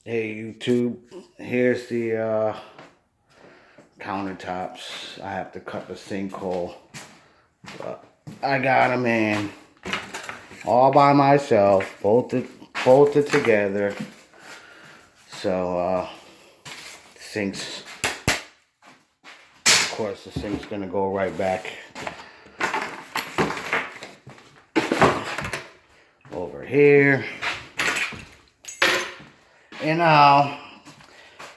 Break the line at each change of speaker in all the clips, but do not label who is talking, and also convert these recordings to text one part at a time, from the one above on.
Hey YouTube, here's the countertops. I have to cut the sinkhole, but I got them in all by myself, bolted together. So sinks, of course, the sink's gonna go right back over here. And now,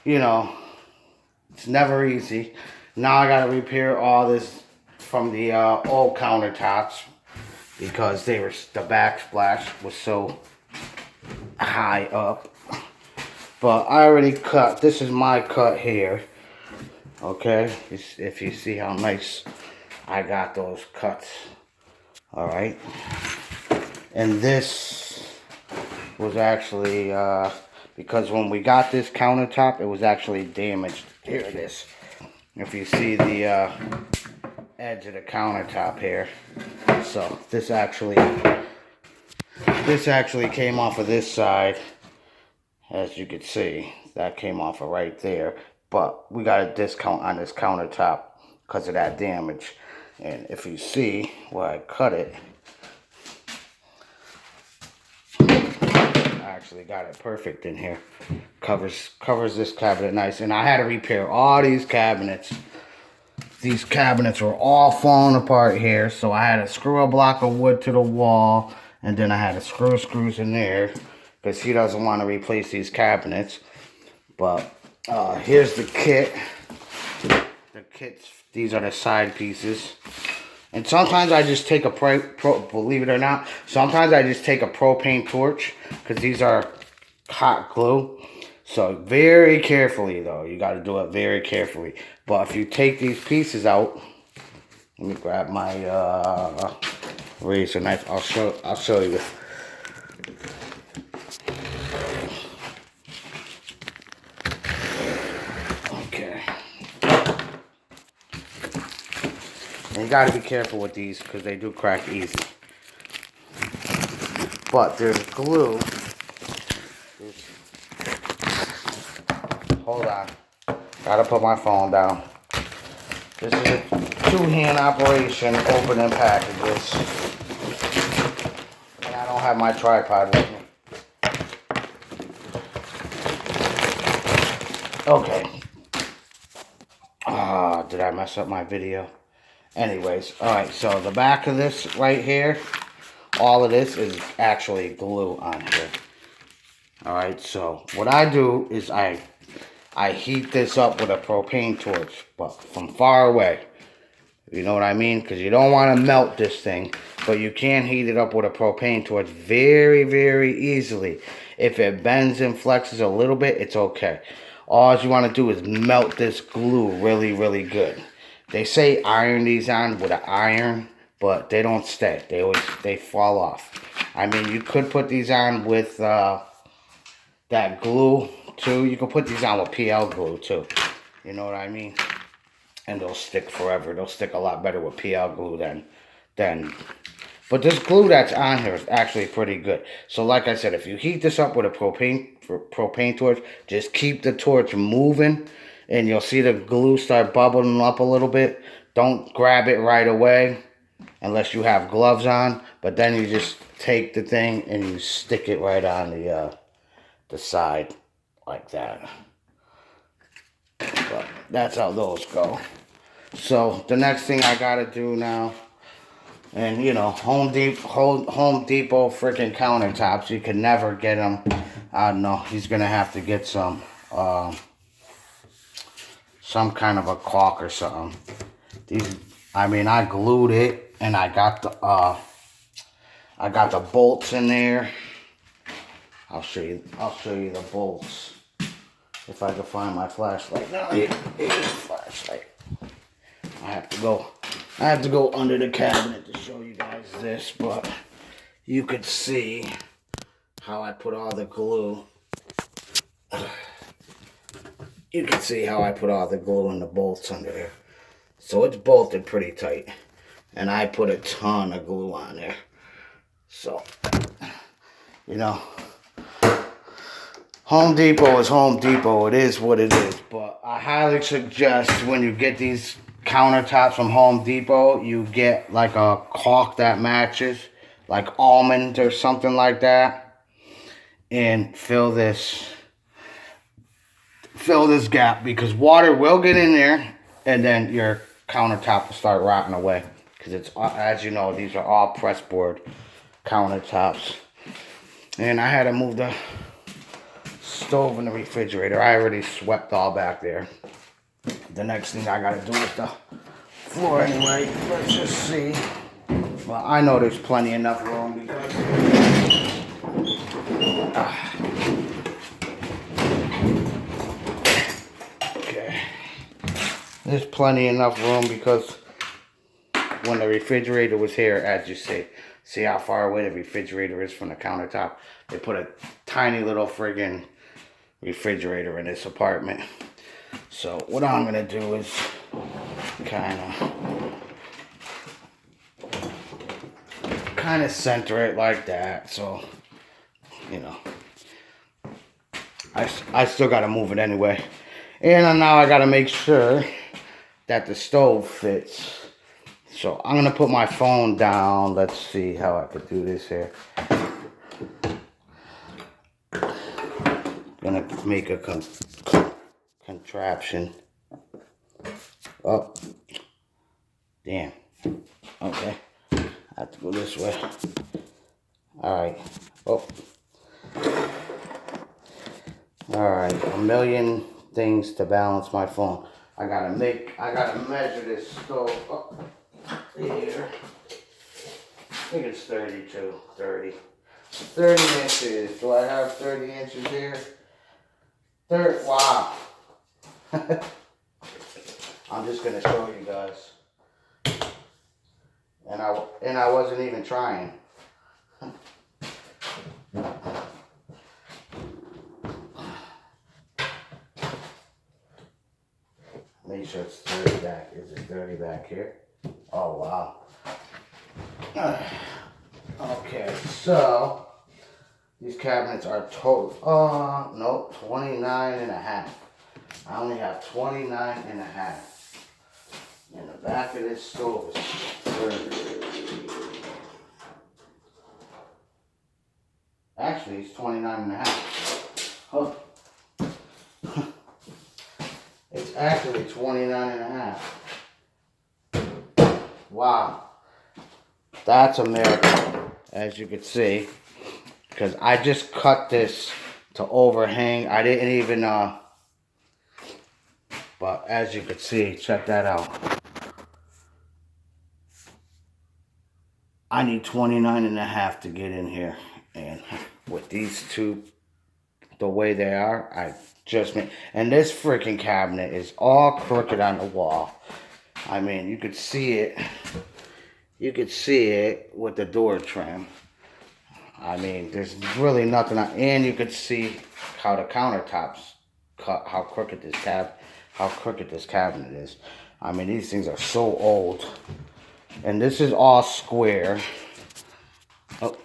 it's never easy. Now I gotta repair all this from the old countertops because the backsplash was so high up. But I already cut. This is my cut here. Okay, if you see how nice I got those cuts. All right, and this was actually because when we got this countertop, it was actually damaged. Here it is. If you see the edge of the countertop here, so this actually came off of this side. As you can see, that came off of right there. But we got a discount on this countertop because of that damage. And if you see where I cut it, I actually got it perfect in here. Covers this cabinet nice. And I had to repair all these cabinets. These cabinets were all falling apart here. So I had to screw a block of wood to the wall. And then I had to screw screws in there, because he doesn't want to replace these cabinets. But here's the kit. The kits, these are the side pieces. And sometimes I just take believe it or not, sometimes I just take a propane torch, because these are hot glue. So very carefully though, you got to do it very carefully. But if you take these pieces out, let me grab my razor knife. I'll show you. Okay. And you gotta be careful with these because they do crack easy. But there's glue. Hold on. Gotta put my phone down. This is a two-hand operation, opening packages. And I don't have my tripod with me. Okay. Did I mess up my video? Anyways, alright, so the back of this right here, all of this is actually glue on here. Alright, so what I do is I heat this up with a propane torch, but from far away. You know what I mean? Because you don't want to melt this thing, but you can heat it up with a propane torch very, very easily. If it bends and flexes a little bit, it's okay. All you want to do is melt this glue really, really good. They say iron these on with an iron, but they don't stay. They fall off. I mean, you could put these on with that glue too. You can put these on with PL glue too. You know what I mean? And they'll stick forever. They'll stick a lot better with PL glue than. But this glue that's on here is actually pretty good. So like I said, if you heat this up with a propane torch, just keep the torch moving, and you'll see the glue start bubbling up a little bit. Don't grab it right away unless you have gloves on. But then you just take the thing and you stick it right on the side like that. But that's how those go. So the next thing I gotta do now, and you know, Home Depot freaking countertops, you can never get them. I don't know, he's gonna have to get some kind of a caulk or something. I mean, I glued it, and I got the bolts in there. I'll show you the bolts if I can find my flashlight. No, here's the flashlight. I have to go under the cabinet to show you guys this, but you could see how I put all the glue. You can see how I put all the glue and the bolts under there. So it's bolted pretty tight. And I put a ton of glue on there. So, you know, Home Depot is Home Depot. It is what it is. But I highly suggest when you get these countertops from Home Depot, you get like a caulk that matches, like almond or something like that, and fill this gap, because water will get in there, and then your countertop will start rotting away. Because it's, as you know, these are all pressboard countertops. And I had to move the stove and the refrigerator. I already swept all back there. The next thing I gotta do is the floor anyway. Let's just see. Well, I know there's plenty enough room because okay. There's plenty enough room because when the refrigerator was here, as you see how far away the refrigerator is from the countertop. They put a tiny little friggin' refrigerator in this apartment. So what I'm gonna do is kind of center it like that. So, you know, I still gotta move it anyway. And now I gotta make sure that the stove fits. So I'm gonna put my phone down. Let's see how I could do this here. Gonna make a contraption. Oh, damn. Okay, I have to go this way. All right. Oh. All right. A million things to balance my phone. I gotta measure this stove. Oh. Here. I think it's 32, 30 inches. Do I have 30 inches here? 30, wow. I'm just gonna show you guys. And I wasn't even trying. Make sure it's 30 back. Is it 30 back here? Oh, wow. Okay, so these cabinets are total, no, 29 and a half. I only have 29 and a half. And the back of this stove is 30. Actually, it's 29 and a half. Oh. It's actually 29 and a half. Wow. That's a miracle, as you can see. Because I just cut this to overhang. I didn't even, but as you can see, check that out. I need 29 and a half to get in here. And with these two, the way they are, I just made, and this freaking cabinet is all crooked on the wall. I mean, you could see it. You could see it with the door trim. I mean, there's really nothing on, and you could see how the countertops cut, how crooked this cabinet is. I mean, these things are so old. And this is all square. Oh.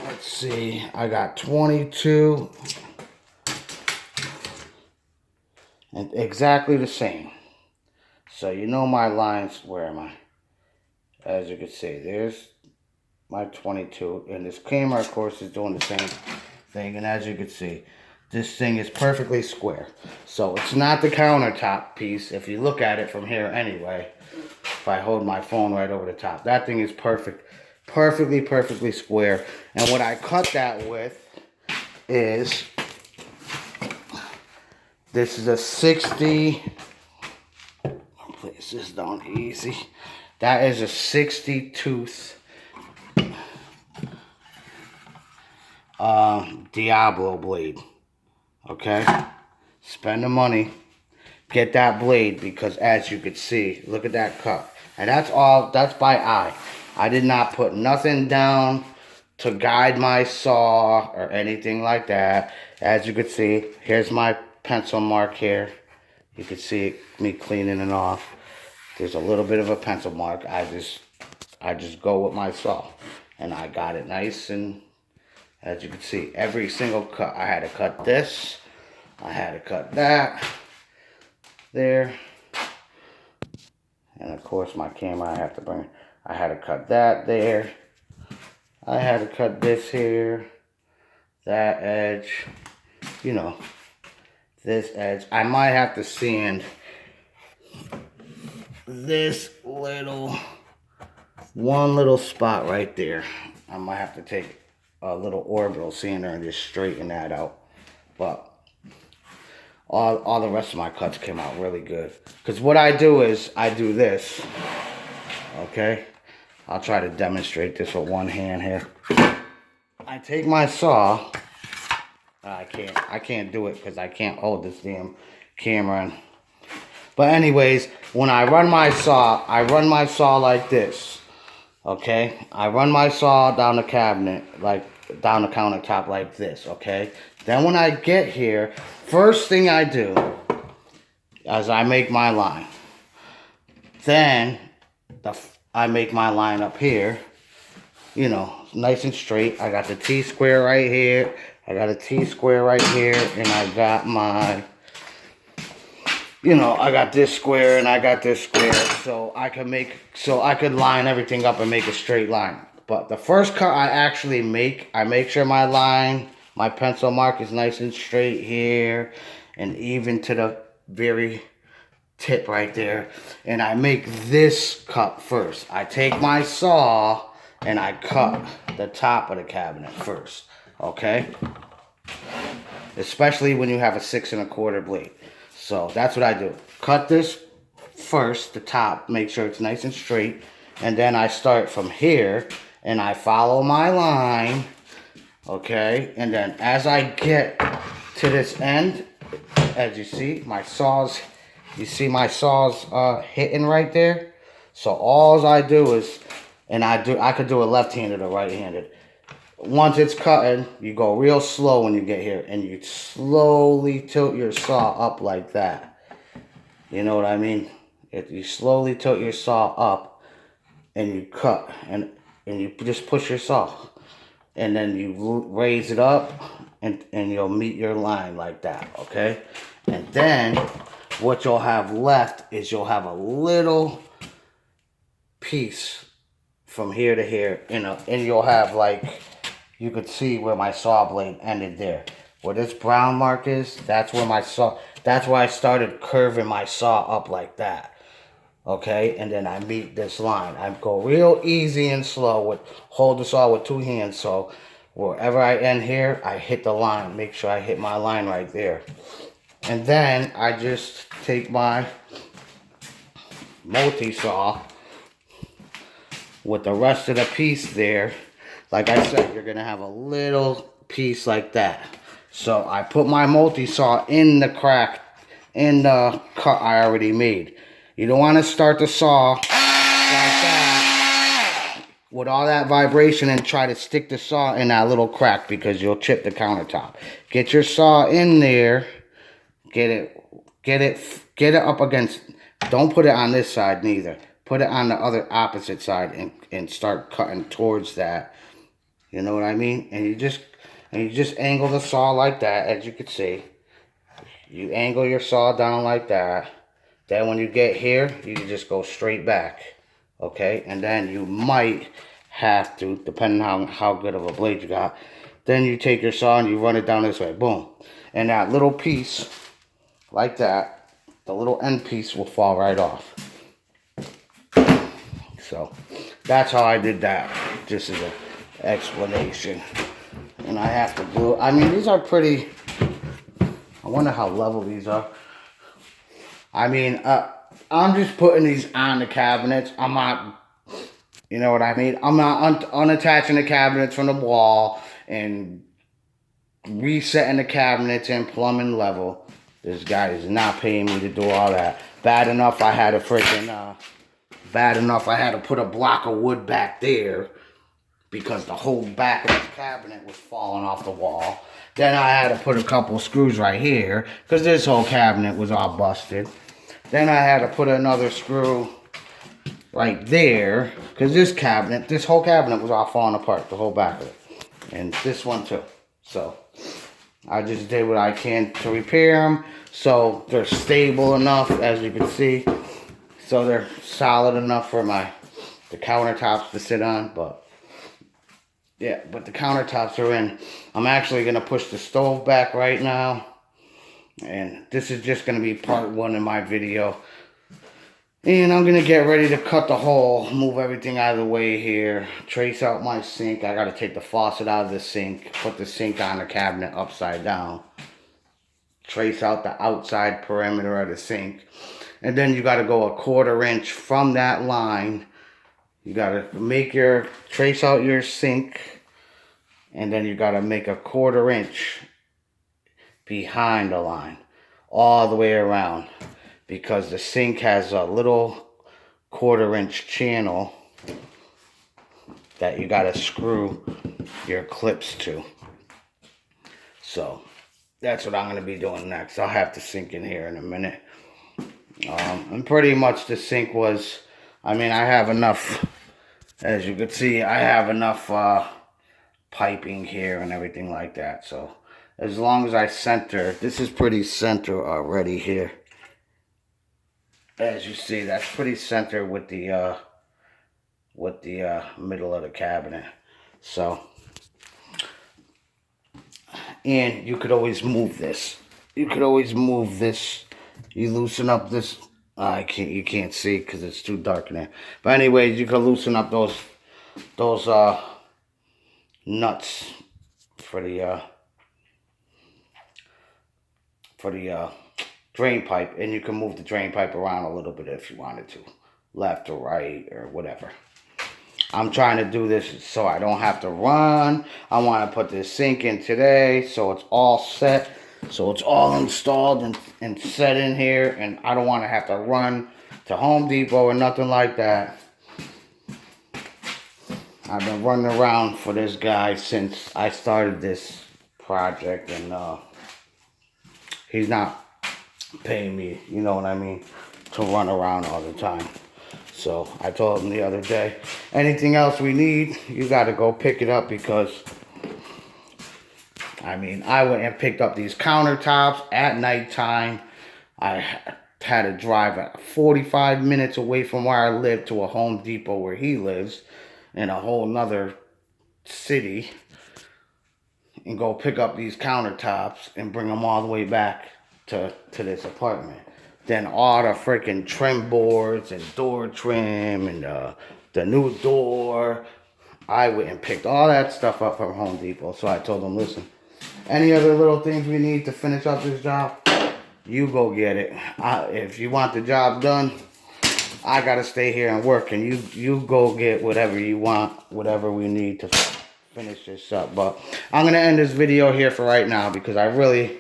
Let's see. I got 22. And exactly the same. So you know my lines, where am I? As you can see, there's my 22. And this camera, of course, is doing the same thing. And as you can see, this thing is perfectly square. So it's not the countertop piece, if you look at it from here anyway. If I hold my phone right over the top. That thing is perfect. Perfectly square. And what I cut that with is, this is a 60, place this down easy. That is a 60 tooth Diablo blade. Okay? Spend the money. Get that blade, because as you can see, look at that cut. And that's all, that's by eye. I did not put nothing down to guide my saw or anything like that. As you can see, here's my pencil mark here. You can see me cleaning it off. There's a little bit of a pencil mark. I just go with my saw. And I got it nice and As you can see, every single cut. I had to cut this. I had to cut that. There. And of course my camera I have to bring. I had to cut that there. I had to cut this here. That edge. You know. This edge. I might have to sand this one little spot right there. I might have to take a little orbital sander and just straighten that out. But all the rest of my cuts came out really good. Because what I do is I do this. Okay? I'll try to demonstrate this with one hand here. I take my saw. I can't do it because I can't hold this damn camera. But anyways, when I run my saw like this. Okay? I run my saw down the cabinet, like down the countertop like this, okay? Then when I get here, first thing I do is I make my line. Then I make my line up here, you know, nice and straight. I got the T-square right here. I got a T-square right here, and I got my, you know, I got this square and I got this square, so I could line everything up and make a straight line. But the first cut I actually make, I make sure my line, my pencil mark is nice and straight here, and even to the very tip right there. And I make this cut first. I take my saw and I cut the top of the cabinet first, okay? Especially when you have a 6 1/4 blade. So that's what I do. Cut this first, the top, make sure it's nice and straight. And then I start from here and I follow my line, okay? And then as I get to this end, as you see, my saw's, hitting right there. So all I do is, I could do it left-handed or right-handed. Once it's cutting, you go real slow when you get here, and you slowly tilt your saw up like that. You know what I mean? You slowly tilt your saw up, and you cut, and you just push your saw, and then you raise it up, and you'll meet your line like that, okay? And then what you'll have left is you'll have a little piece from here to here, and you'll have like, you could see where my saw blade ended there. Where this brown mark is, that's where I started curving my saw up like that. Okay, and then I meet this line. I go real easy and slow hold the saw with 2 hands, so wherever I end here, I hit the line. Make sure I hit my line right there. And then I just take my multi-saw with the rest of the piece there. Like I said, you're going to have a little piece like that. So I put my multi-saw in the crack, in the cut I already made. You don't want to start the saw like that with all that vibration and try to stick the saw in that little crack, because you'll chip the countertop. Get your saw in there. Get it up against, don't put it on this side neither. Put it on the other opposite side and start cutting towards that. You know what I mean? And you just angle the saw like that, as you can see. You angle your saw down like that. Then when you get here, you can just go straight back. Okay? And then you might have to, depending on how good of a blade you got, then you take your saw and you run it down this way. Boom. And that little piece, like that, the little end piece will fall right off. So, that's how I did that. Just as an explanation. And I have to glue. I mean, these are pretty, I wonder how level these are. I mean, I'm just putting these on the cabinets. I'm not, you know what I mean? I'm not unattaching the cabinets from the wall and resetting the cabinets in plumbing level. This guy is not paying me to do all that. Bad enough I had to put a block of wood back there because the whole back of this cabinet was falling off the wall. Then I had to put a couple screws right here because this whole cabinet was all busted. Then I had to put another screw right there because this whole cabinet was all falling apart, the whole back of it. and this one too. So I just did what I can to repair them, so they're stable enough, as you can see. So they're solid enough for the countertops to sit on. But yeah, but the countertops are in. I'm actually gonna push the stove back right now, and this is just gonna be part 1 of my video. And I'm going to get ready to cut the hole, move everything out of the way here, trace out my sink. I got to take the faucet out of the sink, put the sink on the cabinet upside down, trace out the outside perimeter of the sink. And then you got to go a 1/4 inch from that line. You got to trace out your sink, and then you got to make a 1/4 inch behind the line, all the way around. Because the sink has a little 1/4 inch channel that you gotta screw your clips to. So that's what I'm gonna be doing next. I'll have the sink in here in a minute. And pretty much the sink was, I mean, I have enough, as you can see, I have enough piping here and everything like that. So as long as I center, this is pretty center already here. As you see, that's pretty center with the middle of the cabinet. So, and you could always move this. You could always move this. You loosen up this. You can't see because it's too dark in there. But anyways, you can loosen up those nuts for the drain pipe, and you can move the drain pipe around a little bit if you wanted to, left or right or whatever. I'm trying to do this so I don't have to run. I want to put this sink in today, so it's all set, so it's all installed and set in here, and I don't want to have to run to Home Depot or nothing like that. I've been running around for this guy since I started this project, and he's not paying me, you know what I mean, to run around all the time. So I told him the other day, anything else we need, you got to go pick it up, because I mean, I went and picked up these countertops at nighttime. I had to drive 45 minutes away from where I live to a Home Depot where he lives in a whole nother city, and go pick up these countertops and bring them all the way back to this apartment. Then all the freaking trim boards and door trim and the new door. I went and picked all that stuff up from Home Depot. So I told them, listen, any other little things we need to finish up this job, you go get it. If you want the job done, I gotta stay here and work, and you go get whatever you want, whatever we need to finish this up. But I'm gonna end this video here for right now, because I really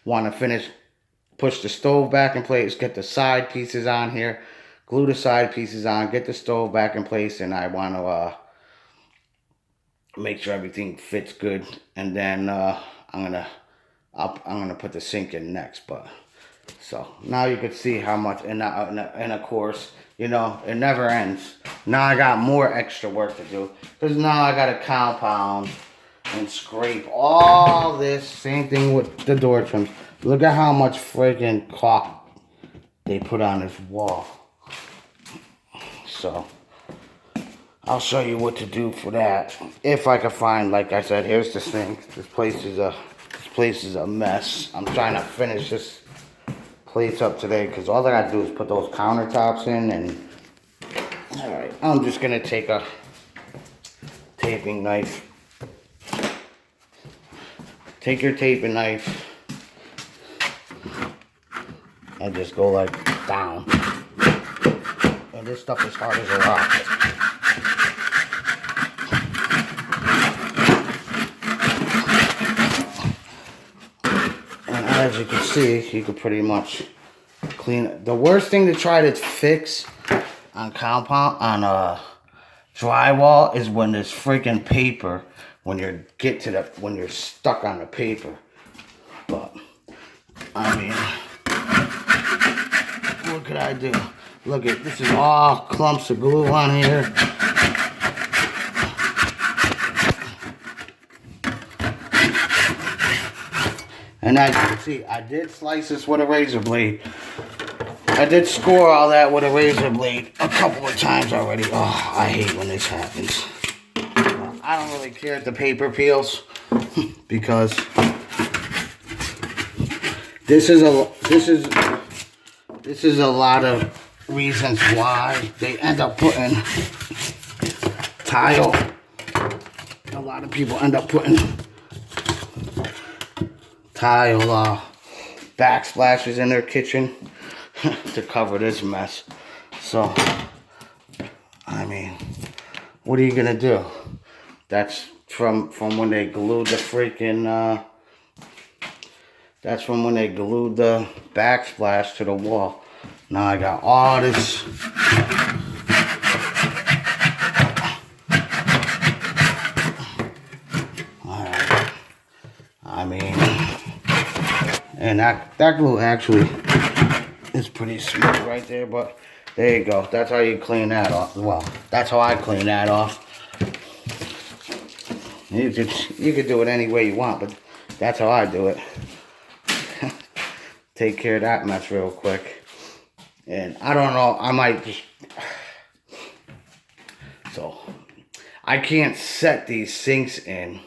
want to push the stove back in place, get the side pieces on here, glue the side pieces on, get the stove back in place, and I want to make sure everything fits good. And then I'm gonna put the sink in next. But so now you can see how much, and of course, you know, it never ends. Now I got more extra work to do, because now I got to compound and scrape all this. Same thing with the door trims. Look at how much freaking caulk they put on this wall. So I'll show you what to do for that, if I can find. Like I said, here's the sink. This place is a mess. I'm trying to finish this place up today, because all I gotta do is put those countertops in. And all right, I'm just gonna take a taping knife. Take your taping knife and just go like down. And this stuff is hard as a rock. And as you can see, you can pretty much clean it. The worst thing to try to fix on drywall is when there's freaking paper, when you're stuck on the paper. But I mean, what could I do? Look at this, is all clumps of glue on here. And as you can see, I did slice this with a razor blade. I did score all that with a razor blade a couple of times already. Oh, I hate when this happens. I don't really care if the paper peels because this is a lot of reasons why they end up putting tile. A lot of people end up putting tile backsplashes in their kitchen to cover this mess. So, I mean, what are you gonna do? That's from when they glued the freaking that's from when they glued the backsplash to the wall. Now I got all this alright. I mean, and that glue actually is pretty smooth right there, but there you go. That's how you clean that off. Well, that's how I clean that off. You could do it any way you want, but that's how I do it. Take care of that mess real quick. And I don't know, I might just... So, I can't set these sinks in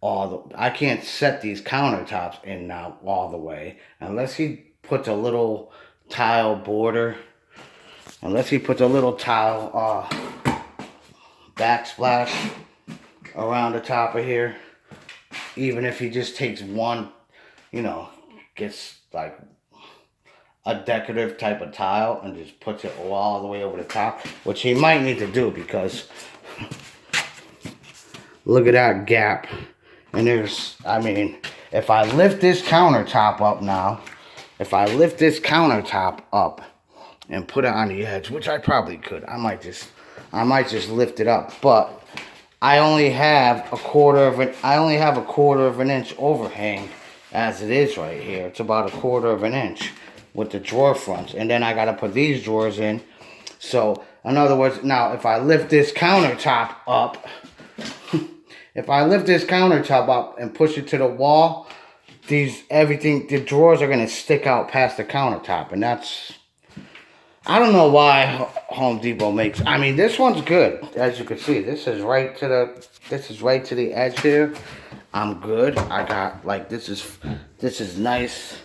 I can't set these countertops in now all the way. Unless he puts a little tile border. Unless he puts a little tile backsplash around the top of here. Even if he just takes one, you know, gets like a decorative type of tile and just puts it all the way over the top, which he might need to do because look at that gap. And there's, I mean, if I lift this countertop up now, if I lift this countertop up and put it on the edge, which I probably could, I might just lift it up, but I only have a quarter of an inch overhang as it is right here. It's about a quarter of an inch with the drawer fronts, and then I got to put these drawers in. So in other words, now if I lift this countertop up and push it to the wall, the drawers are going to stick out past the countertop, and that's, I don't know why Home Depot makes, I mean, this one's good. As you can see, this is right to the edge here. I'm good. I got, like, this is nice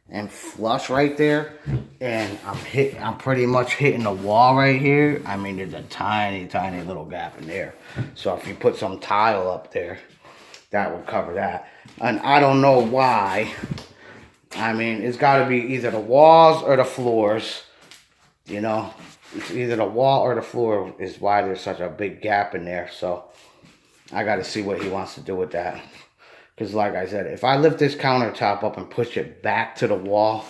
and flush right there. And I'm pretty much hitting the wall right here. I mean, there's a tiny, tiny little gap in there. So if you put some tile up there, that would cover that. And I don't know why. I mean, it's got to be either the walls or the floors. You know, it's either the wall or the floor is why there's such a big gap in there. So I got to see what he wants to do with that. Because like I said, if I lift this countertop up and push it back to the wall,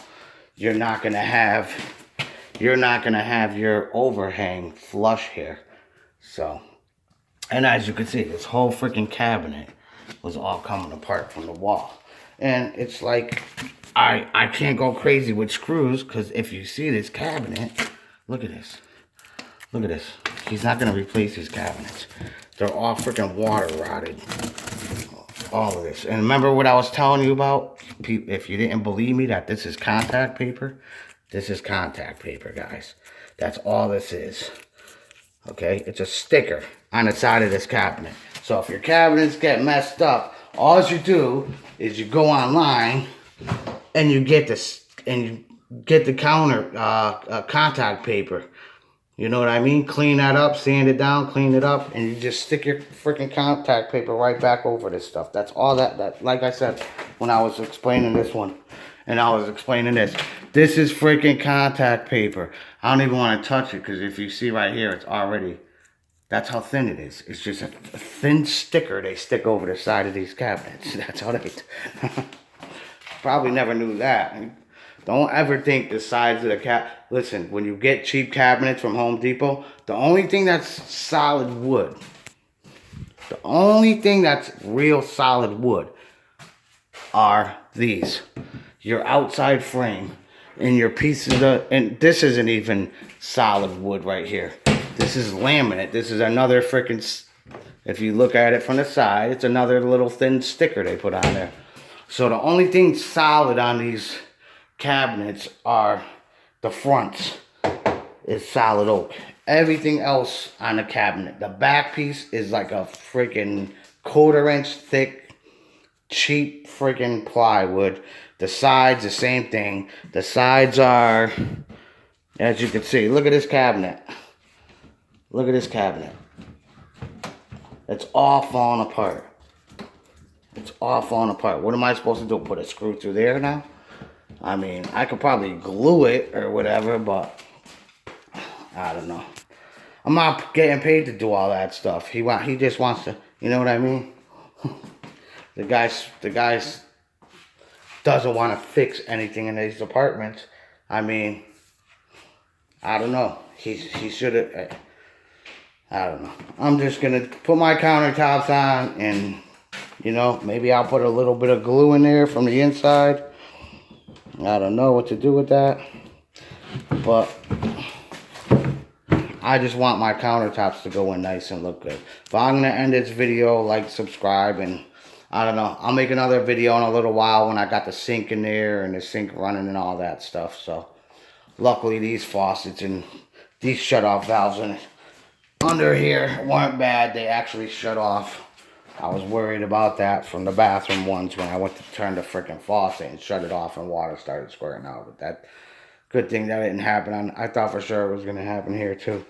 you're not going to have your overhang flush here. So, and as you can see, this whole freaking cabinet was all coming apart from the wall. And it's like, I can't go crazy with screws, because if you see this cabinet, look at this. Look at this. He's not going to replace his cabinets. They're all freaking water rotted. All of this. And remember what I was telling you about? If you didn't believe me that this is contact paper, this is contact paper, guys. That's all this is. Okay? It's a sticker on the side of this cabinet. So if your cabinets get messed up, all you do is you go online and you get this, and you get the contact paper. You know what I mean? Clean that up, sand it down, clean it up, and you just stick your freaking contact paper right back over this stuff. That's all that, like I said, when I was explaining this one, and I was explaining this. This is freaking contact paper. I don't even want to touch it, because if you see right here, it's already, that's how thin it is. It's just a thin sticker they stick over the side of these cabinets. That's how they, probably never knew that. Don't ever think the sides of the listen, when you get cheap cabinets from Home Depot, the only thing that's solid wood, the only thing that's real solid wood are these. Your outside frame and your pieces of, and this isn't even solid wood right here. This is laminate. This is another freaking, if you look at it from the side, it's another little thin sticker they put on there. So the only thing solid on these cabinets are the fronts. Is solid oak. Everything else on the cabinet, the back piece is like a freaking 1/4 inch thick, cheap freaking plywood. The sides, the same thing. The sides are, as you can see, look at this cabinet. Look at this cabinet. It's all falling apart. It's all falling apart. What am I supposed to do? Put a screw through there now? I mean, I could probably glue it or whatever, but I don't know. I'm not getting paid to do all that stuff. He just wants to, you know what I mean? The guys doesn't want to fix anything in these apartments. I mean, I don't know. He should have. I don't know. I'm just gonna put my countertops on, and you know, maybe I'll put a little bit of glue in there from the inside. I don't know what to do with that, but I just want my countertops to go in nice and look good. But I'm going to end this video, like, subscribe, and I don't know. I'll make another video in a little while when I got the sink in there and the sink running and all that stuff. So, luckily these faucets and these shut-off valves under here weren't bad. They actually shut off. I was worried about that from the bathroom ones when I went to turn the freaking faucet and shut it off and water started squirting out. But that, good thing that didn't happen. I thought for sure it was going to happen here too.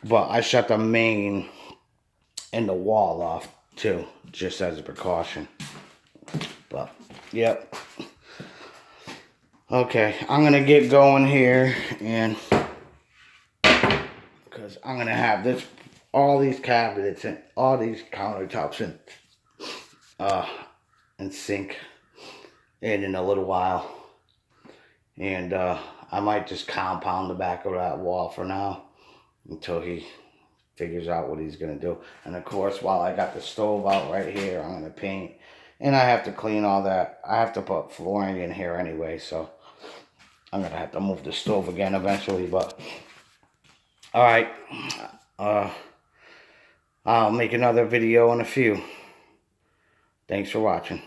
But I shut the main and the wall off too, just as a precaution. But, yep. Okay, I'm going to get going here, and because I'm going to have all these cabinets and all these countertops and sink in a little while. And I might just compound the back of that wall for now until he figures out what he's going to do. And of course, while I got the stove out right here, I'm going to paint. And I have to clean all that. I have to put flooring in here anyway, so I'm going to have to move the stove again eventually. But, alright, I'll make another video in a few. Thanks for watching.